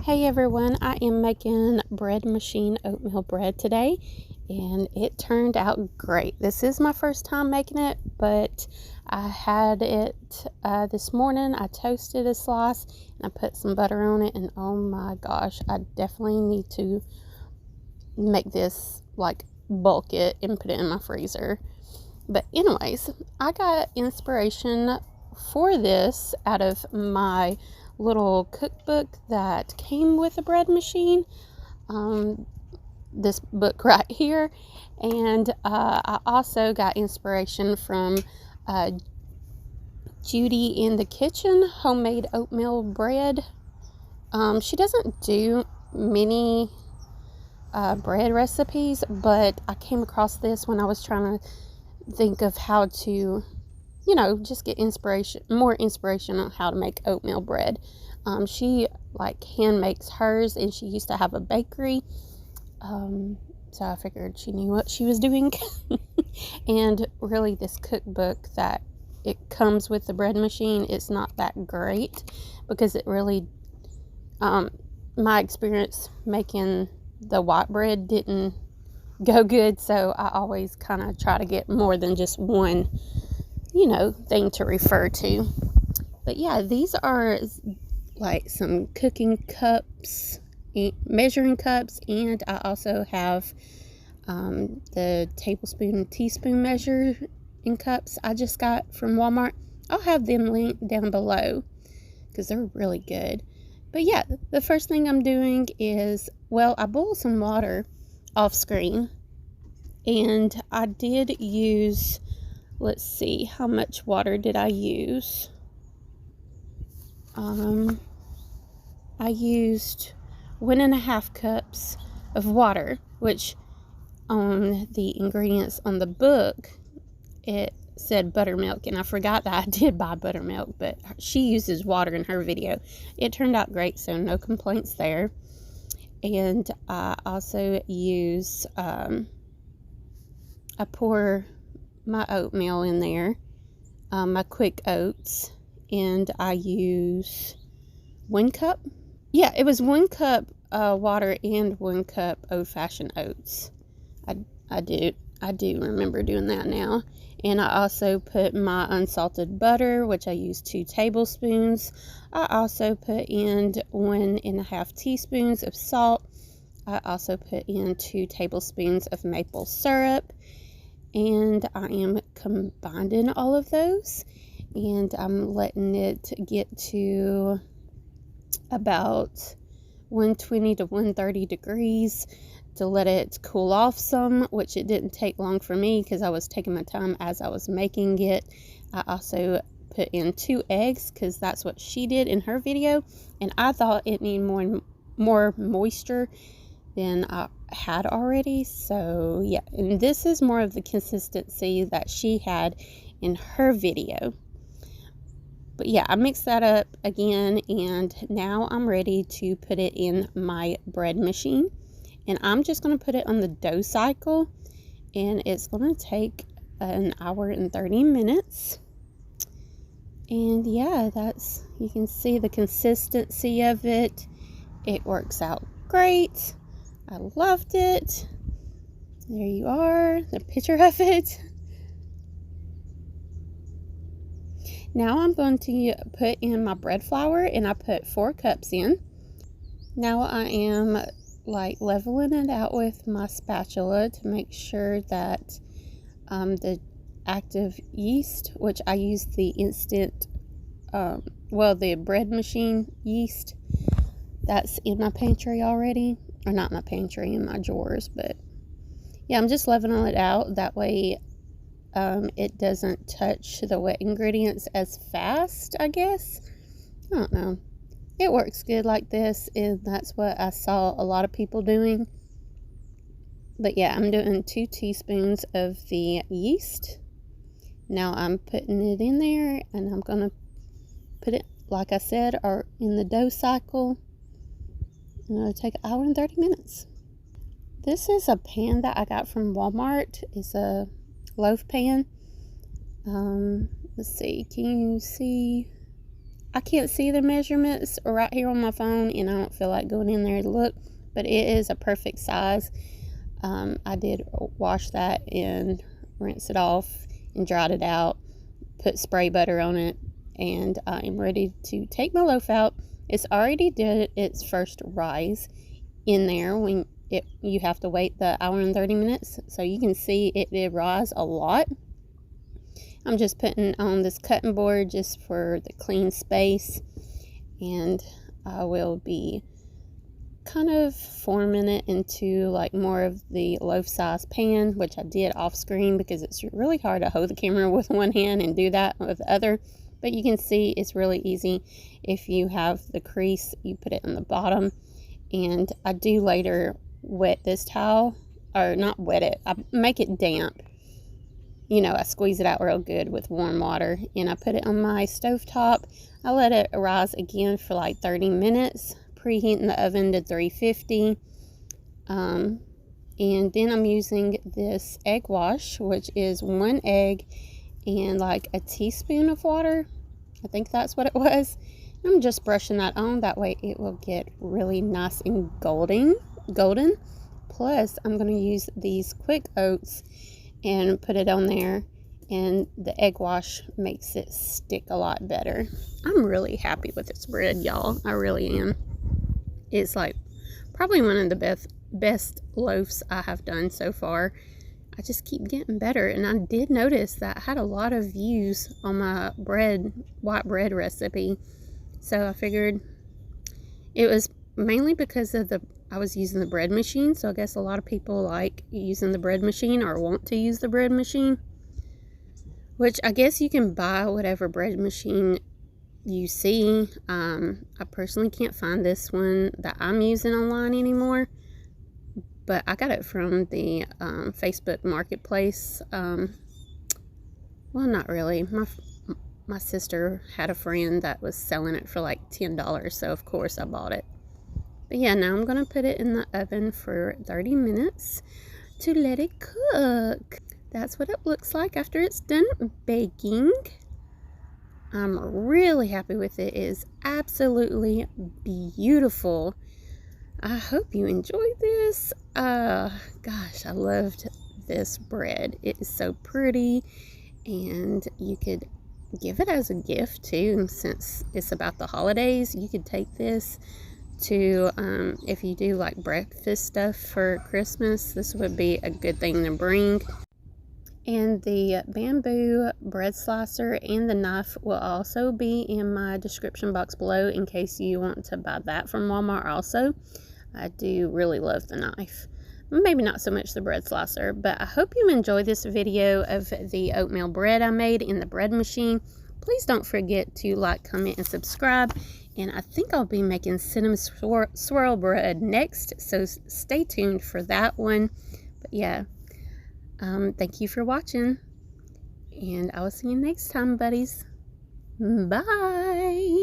Hey everyone, I am making bread machine oatmeal bread today, and it turned out great. This is my first time making it, but I had it this morning. I toasted a slice and I put some butter on it, and oh my gosh, I definitely need to make this, like, bulk it and put it in my freezer. But anyways, I got inspiration for this out of my little cookbook that came with a bread machine, this book right here, and I also got inspiration from Judy in the Kitchen homemade oatmeal bread. She doesn't do many bread recipes, but I came across this when I was trying to think of how to, just get more inspiration on how to make oatmeal bread. She hand makes hers, and she used to have a bakery, so I figured she knew what she was doing. And really, this cookbook that it comes with the bread machine is not that great, because it really, my experience making the white bread didn't go good, so I always kind of try to get more than just one thing to refer to. But yeah, these are like some cooking cups, measuring cups, and I also have the tablespoon and teaspoon measuring cups I just got from Walmart. I'll have them linked down below because they're really good. But yeah, the first thing I'm doing is, I boiled some water off screen, and I did use, let's see, how much water did I use? I used 1.5 cups of water, which on the ingredients on the book, it said buttermilk, and I forgot that I did buy buttermilk, but she uses water in her video. It turned out great, so no complaints there. And I also use, I pour my oatmeal in there, my quick oats, and I use 1 cup. Yeah, it was 1 cup water and 1 cup old-fashioned oats. I do remember doing that now. And I also put my unsalted butter, which I used 2 tablespoons. I also put in 1.5 teaspoons of salt. I also put in 2 tablespoons of maple syrup. And I am combining all of those, and I'm letting it get to about 120 to 130 degrees to let it cool off some, which it didn't take long for me because I was taking my time as I was making it. I also put in 2 eggs because that's what she did in her video, and I thought it needed more moisture than I had already. So yeah, and this is more of the consistency that she had in her video. But yeah, I mixed that up again, and now I'm ready to put it in my bread machine, and I'm just going to put it on the dough cycle, and it's going to take 1 hour and 30 minutes. And yeah, you can see the consistency of it. It works out great. I loved it. There you are, the picture of it. Now I'm going to put in my bread flour, and I put 4 cups in. Now I am leveling it out with my spatula to make sure that the active yeast, which I use the instant, the bread machine yeast that's in my pantry already. Or not my pantry, in my drawers, but yeah, I'm just leveling it out. That way it doesn't touch the wet ingredients as fast, I guess. I don't know. It works good like this, and that's what I saw a lot of people doing. But yeah, I'm doing 2 teaspoons of the yeast. Now I'm putting it in there, and I'm going to put it, like I said, in the dough cycle. It'll take 1 hour and 30 minutes. This is a pan that I got from Walmart. It's a Loaf pan. Let's see. Can you see? I can't see the measurements right here on my phone, and I don't feel like going in there to look, but it is a perfect size. I did wash that and rinse it off and dried it out, put spray butter on it, and I'm ready to take my loaf out. It's already did its first rise in there. When you have to wait the hour and 30 minutes, so you can see it did rise a lot. I'm just putting on this cutting board just for the clean space, and I will be kind of forming it into like more of the loaf size pan, which I did off screen because it's really hard to hold the camera with one hand and do that with the other. But you can see it's really easy. If you have the crease, you put it on the bottom, and I do later wet this towel, or not wet it, I make it damp. You know, I squeeze it out real good with warm water, and I put it on my stovetop. I let it rise again for like 30 minutes, preheating the oven to 350. And then I'm using this egg wash, which is 1 egg and like a teaspoon of water. I think that's what it was. I'm just brushing that on. That way it will get really nice and golden. Plus, I'm going to use these quick oats and put it on there, and the egg wash makes it stick a lot better. I'm really happy with this bread, y'all. I really am. It's like probably one of the best loaves I have done so far. I just keep getting better, and I did notice that I had a lot of views on my white bread recipe, so I figured it was mainly because of I was using the bread machine. So I guess a lot of people like using the bread machine or want to use the bread machine, which I guess you can buy whatever bread machine you see. I personally can't find this one that I'm using online anymore, but I got it from the Facebook Marketplace. Well, not really. My sister had a friend that was selling it for like $10, so of course I bought it. But yeah, now I'm going to put it in the oven for 30 minutes to let it cook. That's what it looks like after it's done baking. I'm really happy with it. It is absolutely beautiful. I hope you enjoyed this. Gosh, I loved this bread. It is so pretty, and you could give it as a gift too. Since it's about the holidays, you could take this to if you do like breakfast stuff for Christmas, this would be a good thing to bring. And the bamboo bread slicer and the knife will also be in my description box below in case you want to buy that from Walmart also. I do really love the knife. Maybe not so much the bread slicer, but I hope you enjoyed this video of the oatmeal bread I made in the bread machine. Please don't forget to like, comment, and subscribe. And I think I'll be making cinnamon swirl bread next, so stay tuned for that one. But yeah, thank you for watching, and I will see you next time, buddies. Bye.